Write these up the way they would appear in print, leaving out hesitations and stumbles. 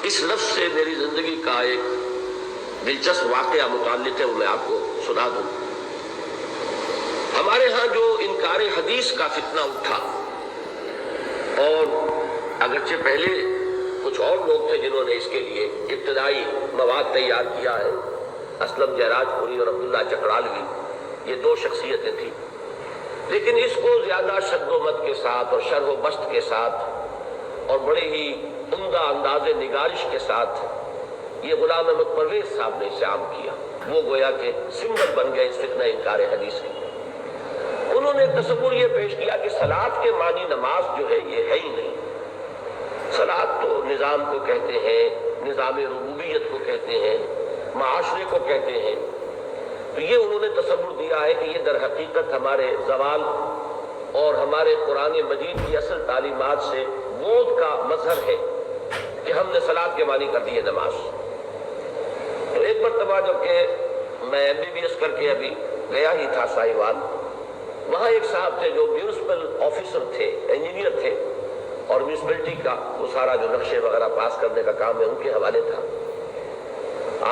اس لفظ سے میری زندگی کا ایک دلچسپ واقعہ متعلق ہے، وہ میں آپ کو سنا دوں۔ ہمارے ہاں جو انکار حدیث کا فتنہ اٹھا، اور اگرچہ پہلے کچھ اور لوگ تھے جنہوں نے اس کے لیے ابتدائی مواد تیار کیا ہے، اسلم جیراج پوری اور عبداللہ چکرالوی، یہ دو شخصیتیں تھیں، لیکن اس کو زیادہ شد و مت کے ساتھ اور شرح و بسط کے ساتھ اور بڑے ہی عمدہ انداز نگارش کے ساتھ یہ غلام احمد پرویز صاحب نے اسے عام کیا۔ وہ گویا کہ سمبل بن گئے اس فتنہ انکار حدیث کے۔ انہوں نے تصور یہ پیش کیا کہ صلاۃ کے معنی نماز جو ہے یہ ہے ہی نہیں۔ صلاۃ تو نظام کو کہتے ہیں، نظام ربوبیت کو کہتے ہیں، معاشرے کو کہتے ہیں۔ تو یہ انہوں نے تصور دیا ہے کہ یہ در حقیقت ہمارے زوال اور ہمارے قرآن مجید کی اصل تعلیمات سے بعد کا مظہر ہے کہ ہم نے صلاۃ کے معنی کر دیے نماز۔ تو ایک مرتبہ جب کہ میں MBBS کر کے ابھی گیا ہی تھا ساہیوال، وہاں ایک صاحب تھے جو میونسپل آفیسر تھے، انجینئر تھے، اور میونسپلٹی کا وہ سارا جو نقشے وغیرہ پاس کرنے کا کام ہے ان کے حوالے تھا۔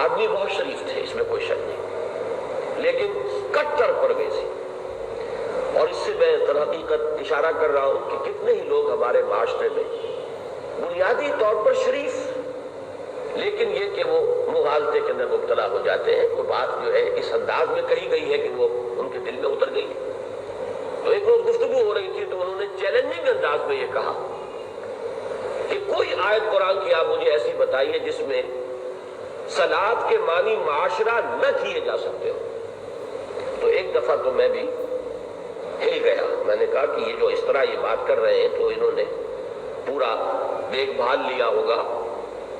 آدمی بہت شریف تھے، اس میں کوئی شک نہیں، لیکن کٹر پرویزی۔ اور اس سے میں در حقیقت اشارہ کر رہا ہوں کہ کتنے ہی لوگ ہمارے معاشرے میں بنیادی طور پر شریف، لیکن یہ کہ وہ مغالطے کے اندر مبتلا ہو جاتے ہیں۔ وہ بات جو ہے اس انداز میں کہی گئی ہے کہ وہ ان کے دل میں اتر گئی ہے۔ تو ایک روز گفتگو ہو رہی تھی تو انہوں نے چیلنجنگ انداز میں یہ کہا کہ کوئی آیت قرآن کی آپ مجھے ایسی بتائیے جس میں صلاۃ کے معنی معاشرہ نہ کیے جا سکتے ہو۔ تو ایک دفعہ تو میں بھی ہل گیا، میں نے کہا کہ یہ جو اس طرح یہ بات کر رہے ہیں تو انہوں نے پورا دیکھ بھال لیا ہوگا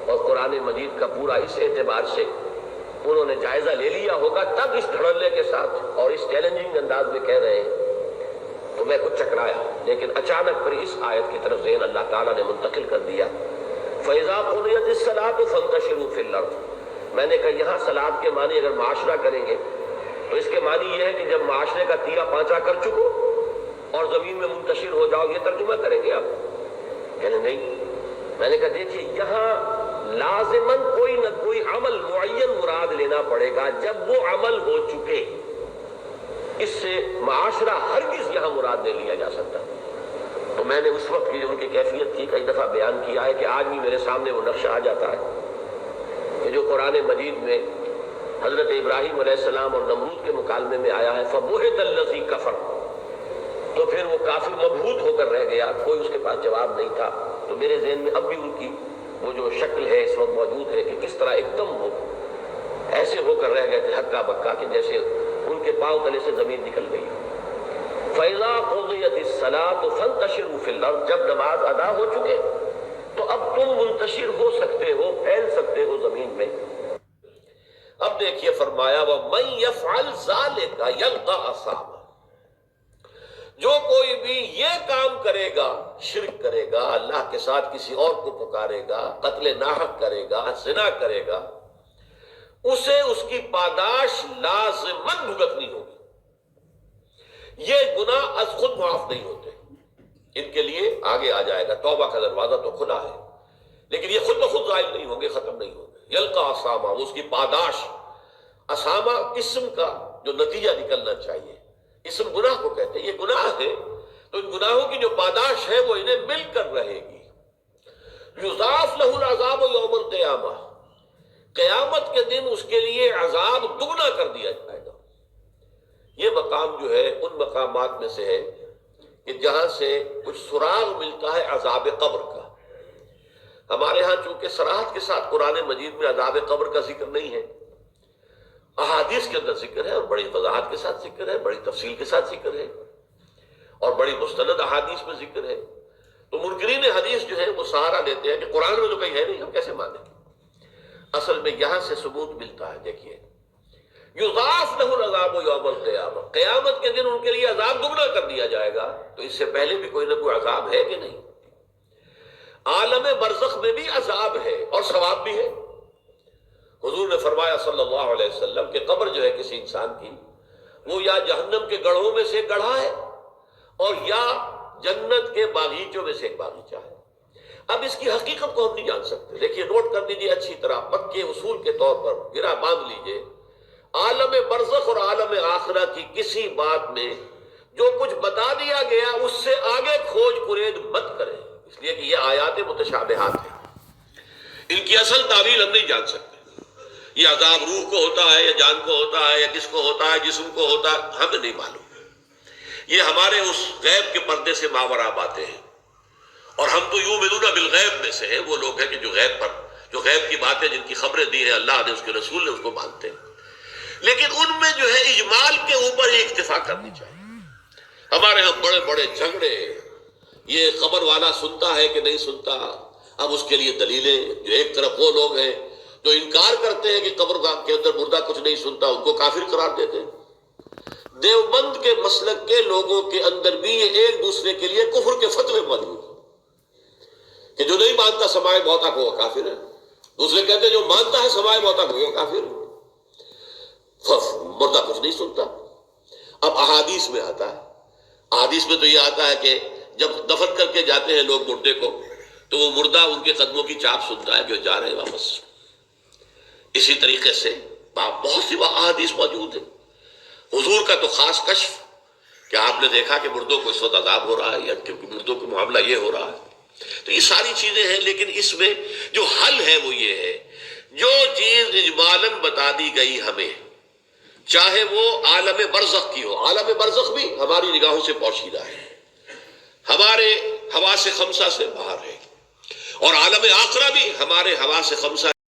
اور قرآن مجید کا پورا اس اعتبار سے انہوں نے جائزہ لے لیا ہوگا، تب اس دھڑلے کے ساتھ اور اس چیلنجنگ انداز میں کہہ رہے ہیں۔ تو میں کچھ چکرایا، لیکن اچانک پھر اس آیت کی طرف ذہن اللہ تعالیٰ نے منتقل کر دیا، فَإِذَا قُضِيَتِ الصَّلَاةُ فَانتَشِرُوا فِي الْأَرْضِ۔ میں نے کہا یہاں صلاۃ کے معنی اگر معاشرہ کریں گے تو اس کے معنی یہ ہے کہ جب معاشرے کا تیرا پانچا کر چکو اور زمین میں منتشر ہو جاؤ، یہ ترجمہ کریں گے آپ؟ کہنے نہیں۔ میں نے کہا دیکھیے یہاں لازماً کوئی نہ کوئی عمل معین مراد لینا پڑے گا جب وہ عمل ہو چکے، اس سے معاشرہ ہرگز یہاں مراد نہیں لیا جا سکتا۔ تو میں نے اس وقت کی جو ان کی کیفیت تھی کئی دفعہ بیان کیا ہے کہ آج بھی میرے سامنے وہ نقشہ آ جاتا ہے کہ جو قرآن مجید میں حضرت ابراہیم علیہ السلام اور نمرود کے مکالمے میں آیا ہے، فَبُہِتَ الَّذِي كَفَرَ۔ تو پھر وہ کافر مبہوت ہو کر رہ گیا، کوئی اس کے پاس جواب نہیں تھا۔ تو میرے ذہن میں اب بھی ان کی وہ جو شکل ہے اس وقت موجود ہے کہ کس طرح ایک دم وہ ایسے ہو کر رہ گئے تھے ہکا بکا کہ جیسے ان کے پاؤں تلے سے زمین نکل گئی۔ فَإِذَا قُضِيَتِ الصَّلَاةُ فَانتَشِرُوا فِي الْأَرْضِ۔ جب نماز ادا ہو چکے تو اب تم منتشر ہو سکتے ہو، پھیل سکتے ہو زمین میں۔ اب دیکھیے فرمایا وَمَن يَفْعَلْ ذَلِكَ يَلْقَ أَثَامًا۔ جو کوئی بھی یہ کام کرے گا، شرک کرے گا، اللہ کے ساتھ کسی اور کو پکارے گا، قتل ناحق کرے گا، زنا کرے گا، اسے اس کی پاداش لازماً بھگتنی ہوگی۔ یہ گناہ از خود معاف نہیں ہوتے، ان کے لیے آگے آ جائے گا، توبہ کا دروازہ تو کھلا ہے، لیکن یہ خود بخود ظاہر نہیں ہوں گے، ختم نہیں ہوں گے۔ یلقا اسامہ، وہ اس کی پاداش، اسامہ اسم کا جو نتیجہ نکلنا چاہیے، اسم گناہ کو کہتے ہیں، یہ گناہ ہے تو ان گناہوں کی جو پاداش ہے وہ انہیں مل کر رہے گی۔ یضاعف لہ العذاب یوم القیامہ، قیامت کے دن اس کے لیے عذاب دگنا کر دیا جائے گا۔ یہ مقام جو ہے ان مقامات میں سے ہے کہ جہاں سے کچھ سراغ ملتا ہے عذاب قبر کا۔ ہمارے ہاں چونکہ صراحت کے ساتھ قرآن مجید میں عذاب قبر کا ذکر نہیں ہے، احادیث کے اندر ذکر ہے اور بڑی وضاحت کے ساتھ ذکر ہے، بڑی تفصیل کے ساتھ ذکر ہے اور بڑی مستند احادیث میں ذکر ہے۔ تو منکرین حدیث جو ہے وہ سہارا لیتے ہیں کہ قرآن میں تو کہیں ہے نہیں، ہم کیسے مانیں؟ اصل میں یہاں سے ثبوت ملتا ہے۔ دیکھیے یضاعف لہ العذاب یوم القیامہ، قیامت کے دن ان کے لیے عذاب دگنا کر دیا جائے گا۔ تو اس سے پہلے بھی کوئی نہ کوئی عذاب ہے کہ نہیں؟ عالم برزخ میں بھی عذاب ہے اور ثواب بھی ہے۔ حضور نے فرمایا صلی اللہ علیہ وسلم کہ قبر جو ہے کسی انسان کی، وہ یا جہنم کے گڑھوں میں سے ایک گڑھا ہے اور یا جنت کے باغیچوں میں سے ایک باغیچہ ہے۔ اب اس کی حقیقت کو ہم نہیں جان سکتے. دیکھیے نوٹ کر لیجیے اچھی طرح، پکے اصول کے طور پر گرا باندھ لیجیے. عالم برزخ اور عالم آخرہ کی کسی بات میں جو کچھ بتا دیا گیا اس سے آگے کھوج کرید مت کریں، اس لیے کہ یہ آیات متشابہات ہیں، ان کی اصل تعویل ہم نہیں جان سکتے. یہ عذاب روح کو ہوتا ہے یا جان کو ہوتا ہے یا کس کو ہوتا ہے، جسم کو ہوتا ہے، ہمیں نہیں معلوم. یہ ہمارے اس غیب کے پردے سے ماورا باتیں ہیں، اور ہم تو یؤمنون بالغیب میں سے ہیں. وہ لوگ ہیں کہ جو غیب کی باتیں جن کی خبریں دی ہیں اللہ نے، اس کے رسول نے، اس کو مانتے ہیں. لیکن ان میں جو ہے اجمال کے اوپر ہی اکتفا کرنی چاہیے. ہمارے ہاں بڑے بڑے جھگڑے، یہ قبر والا سنتا ہے کہ نہیں سنتا. اب اس کے لیے دلیلیں، جو ایک طرف وہ لوگ ہیں جو انکار کرتے ہیں کہ قبر کے اندر مردہ کچھ نہیں سنتا، ان کو کافر قرار دیتے ہیں. دیوبند کے مسلک کے لوگوں کے اندر بھی یہ ایک دوسرے کے لیے کفر کے فتوے موجود ہیں کہ جو نہیں مانتا سمائے موتا کو وہ کافر ہے، دوسرے کہتے ہیں جو مانتا ہے سمائے موتا کو وہ کافر ہے، مردہ کچھ نہیں سنتا. اب احادیث میں آتا ہے، احادیث میں تو یہ آتا ہے کہ جب دفن کر کے جاتے ہیں لوگ مردے کو تو وہ مردہ ان کے قدموں کی چاپ سنتا ہے کہ وہ جا رہے ہیں واپس. اسی طریقے سے بہت سی احادیث موجود ہیں. حضور کا تو خاص کشف کہ آپ نے دیکھا کہ مردوں کو اس وقت عذاب ہو رہا ہے یا کہ مردوں کا معاملہ یہ ہو رہا ہے. تو یہ ساری چیزیں ہیں، لیکن اس میں جو حل ہے وہ یہ ہے، جو چیز اجمالاً بتا دی گئی ہمیں، چاہے وہ عالم برزخ کی ہو. عالم برزخ بھی ہماری نگاہوں سے پوشیدہ ہے، ہمارے حواس خمسہ سے باہر ہے، اور عالم آخرہ بھی ہمارے حواس خمسہ